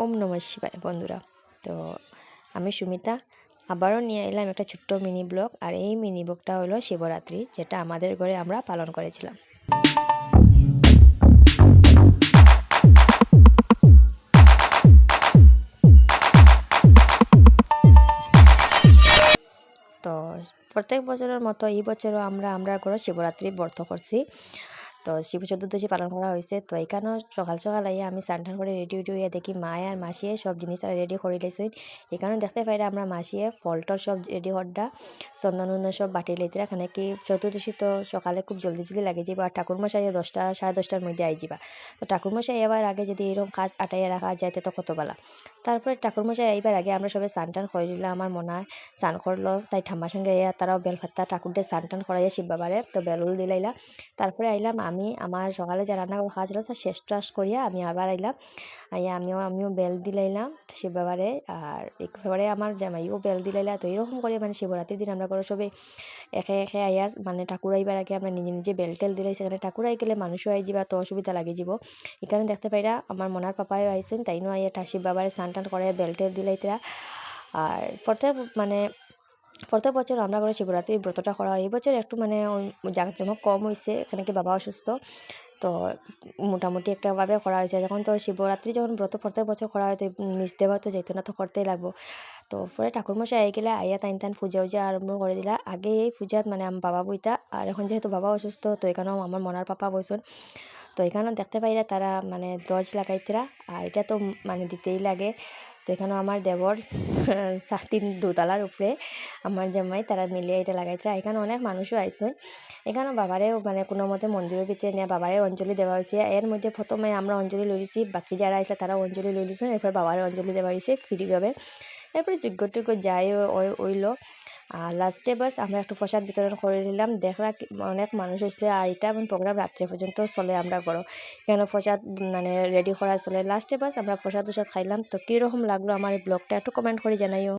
ওম নমঃ শিবায় বন্ধুরা। তো আমি সুমিতা আবারও নিয়ে এলাম একটা ছোট্ট মিনি ব্লগ। আর এই মিনি ব্লগটা হলো শিবরাত্রি, যেটা আমাদের ঘরে আমরা পালন করেছিলাম। তো প্রত্যেক বছরের মতো এই বছরও আমরা ঘরে শিবরাত্রি ব্রত করছি। তো শিব চতুর্দশী পালন করা হয়েছে। তো এখানেও সকাল সকাল আইয়া আমি স্নান টান করে রেডি হয়ে দেখি মায় আর মাসিয়ে সব জিনিস তারা রেডি করে লাইছে। এখানে দেখতে পাই আমরা মাসিয়ে ফল টল সব রেডি হড্ডা চন্দন উন্দন সব বাটি লাইতে এখানে কি চতুর্দশী তো সকালে খুব জলদি জলদি লাগে যাবে। আর ঠাকুরমশাই 10টা সাড়ে 10টার মধ্যে আই যাবা। তো ঠাকুরমশাই এবার আগে যদি এরকম কাজ আটাইয়া রাখা যায় তো কত বেলা। তারপরে ঠাকুরমশাই এইবার আগে আমরা সবাই স্নান টান করে দিলাম। আমার মনে হয় স্নান করলো, তাই ঠাম্মার সঙ্গে ইয়া তারাও বেলপাত্তা ঠাকুরদের স্নান টান করাইয়া শিব বাবারে তো বেলুল দিলাইলা। তারপরে আইলাম আমি আমার সকালে যে রান্না করে খাওয়া ছিল শেষ টাস করিয়া আমি আবার আইলাম। আমিও বেল দিলাইলাম শিব বাবারে। আর একেবারে আমার জামাইও বেল দিলাইলা। তো এরকম করে মানে শিবরাত্রির দিন আমরা করে সবে একে একে আইয়া মানে ঠাকুর আইবার আগে আমরা নিজে নিজে বেল টেল দিলাই। সেখানে ঠাকুর আই গেলে মানুষও আই যাবা, তো অসুবিধা লাগে যাব। এখানে দেখতে পাইরা আমার মনার পাপায়ও আইসুন, তাইনও আইয়া শিব বাবারে স্নান টান করে বেল টেল দিলাইতরা। আর প্রত্যেক বছর আমরা করে শিবরাত্রির ব্রতটা করা হয়। এই বছর একটু মানে জাঁকজমক কম হয়েছে, এখানে কি বাবা অসুস্থ, তো মোটামুটি একটাভাবে করা হয়েছে। যখন তো শিবরাত্রি যখন ব্রত প্রত্যেক বছর করা হয় তো মিস দেওয়া তো যেত না, তো করতেই লাগবো। তো পরে ঠাকুরমশাই আই গেলে আইয়া টাইন পূজা উজা আরম্ভ করে দিলা। আগে এই পূজাত মানে আমার বাবা বইতা, আর এখন যেহেতু বাবা অসুস্থ তো এখানেও আমার মনার পাপা বইসন। তো এখানেও দেখতে পাইরা তারা মানে দজ লাগাইতরা, আর এটা তো মানে দিতেই লাগে। তো এখানেও আমার দেবর 3 দোতলার উপরে আমার জামাই তারা মিলিয়ে এটা লাগাইতরা। এখানে অনেক মানুষও আইসুন। এখানেও বাবারেও মানে কোনো মতে মন্দিরের ভিতরে নিয়ে বাবারে অঞ্জলি দেওয়া হয়েছে। এর মধ্যে প্রথমে আমরা অঞ্জলি লইছি, বাকি যারা আসলে তারা অঞ্জলি লইলিছেন। এরপরে বাবারে অঞ্জলি দেওয়া হয়েছে ফ্রিভাবে। এরপরে যজ্ঞ টুজ্ঞ যাই ওইলো। আর লাস্টে বাস আমরা একটু প্রসাদ বিতরণ করে নিলাম। দেখলা অনেক মানুষ হয়েছিল। আর এটা প্রোগ্রাম রাত্রে পর্যন্ত চলে আমরা করো, কেন প্রসাদ মানে রেডি করা চলে। লাস্টে বাস আমরা প্রসাদ খাইলাম। তো কীরকম লাগলো আমার এই ব্লগটা একটু কমেন্ট করে জানাইও।